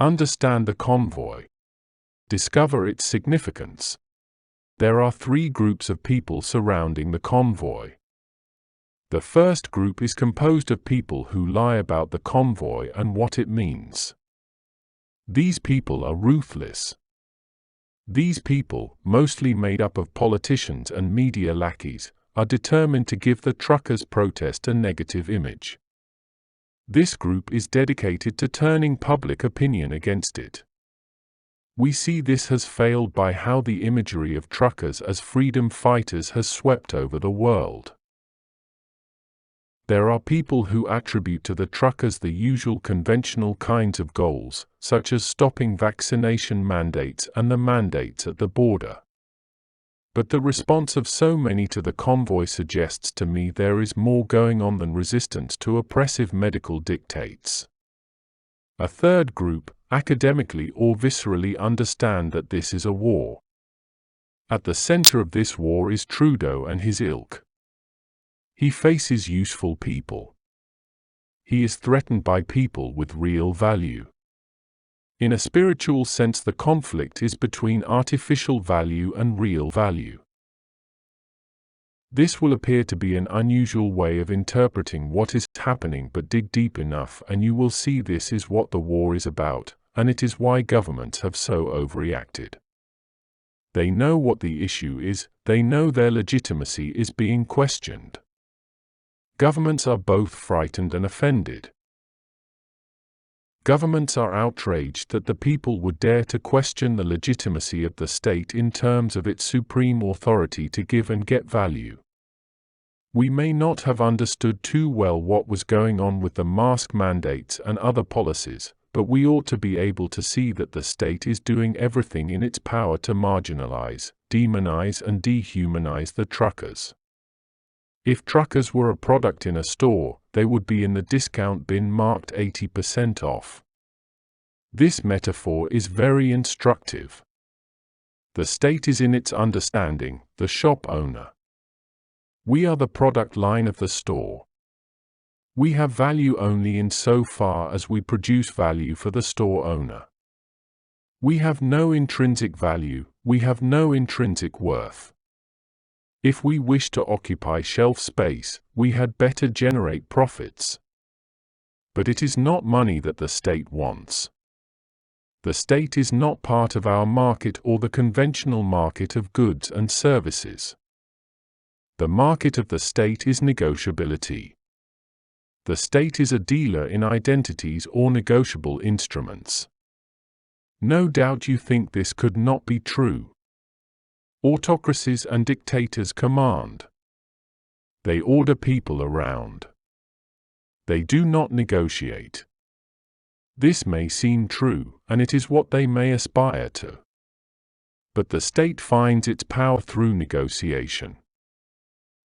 Understand the convoy. Discover its significance. There are three groups of people surrounding the convoy. The first group is composed of people who lie about the convoy and what it means. These people are ruthless. These people, mostly made up of politicians and media lackeys, are determined to give the truckers' protest a negative image. This group is dedicated to turning public opinion against it. We see this has failed by how the imagery of truckers as freedom fighters has swept over the world. There are people who attribute to the truckers the usual conventional kinds of goals, such as stopping vaccination mandates and the mandates at the border. But the response of so many to the convoy suggests to me there is more going on than resistance to oppressive medical dictates. A third group, academically or viscerally, understand that this is a war. At the center of this war is Trudeau and his ilk. He faces useful people. He is threatened by people with real value. In a spiritual sense, the conflict is between artificial value and real value. This will appear to be an unusual way of interpreting what is happening, but dig deep enough and you will see this is what the war is about, and it is why governments have so overreacted. They know what the issue is, they know their legitimacy is being questioned. Governments are both frightened and offended. Governments are outraged that the people would dare to question the legitimacy of the state in terms of its supreme authority to give and get value. We may not have understood too well what was going on with the mask mandates and other policies, but we ought to be able to see that the state is doing everything in its power to marginalize, demonize and dehumanize the truckers. If truckers were a product in a store, they would be in the discount bin marked 80% off. This metaphor is very instructive. The state is in its understanding, the shop owner. We are the product line of the store. We have value only in so far as we produce value for the store owner. We have no intrinsic value, we have no intrinsic worth. If we wish to occupy shelf space, we had better generate profits. But it is not money that the state wants. The state is not part of our market or the conventional market of goods and services. The market of the state is negotiability. The state is a dealer in identities or negotiable instruments. No doubt you think this could not be true. Autocracies and dictators command. They order people around. They do not negotiate. This may seem true, and it is what they may aspire to. But the state finds its power through negotiation.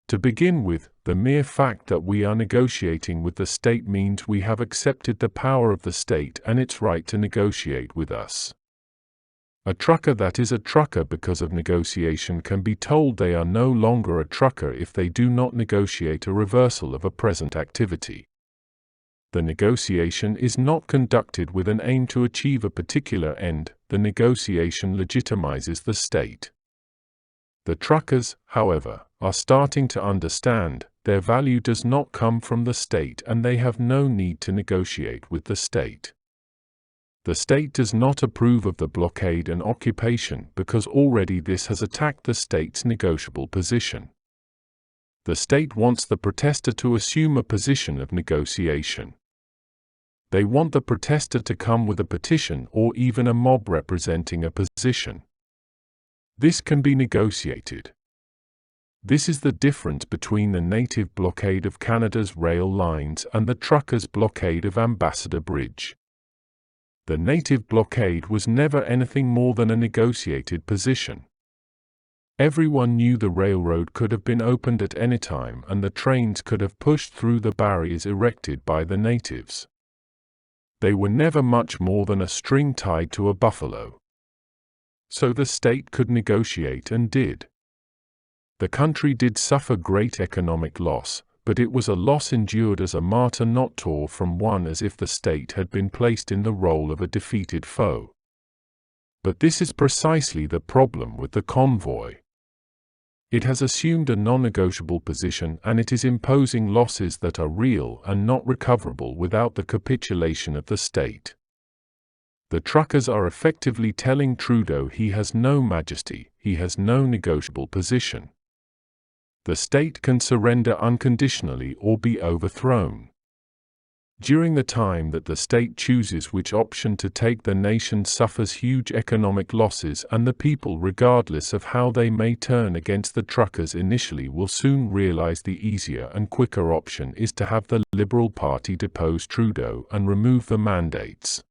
To begin with, the mere fact that we are negotiating with the state means we have accepted the power of the state and its right to negotiate with us. A trucker that is a trucker because of negotiation can be told they are no longer a trucker if they do not negotiate a reversal of a present activity. The negotiation is not conducted with an aim to achieve a particular end, the negotiation legitimizes the state. The truckers, however, are starting to understand their value does not come from the state and they have no need to negotiate with the state. The state does not approve of the blockade and occupation because already this has attacked the state's negotiable position. The state wants the protester to assume a position of negotiation. They want the protester to come with a petition or even a mob representing a position. This can be negotiated. This is the difference between the native blockade of Canada's rail lines and the truckers' blockade of Ambassador Bridge. The native blockade was never anything more than a negotiated position. Everyone knew the railroad could have been opened at any time and the trains could have pushed through the barriers erected by the natives. They were never much more than a string tied to a buffalo. So the state could negotiate and did. The country did suffer great economic loss, but it was a loss endured as a martyr, not tore from one as if the state had been placed in the role of a defeated foe. But this is precisely the problem with the convoy. It has assumed a non-negotiable position, and it is imposing losses that are real and not recoverable without the capitulation of the state. The truckers are effectively telling Trudeau he has no majesty, he has no negotiable position. The state can surrender unconditionally or be overthrown. During the time that the state chooses which option to take, the nation suffers huge economic losses, and the people, regardless of how they may turn against the truckers initially, will soon realize the easier and quicker option is to have the Liberal Party depose Trudeau and remove the mandates.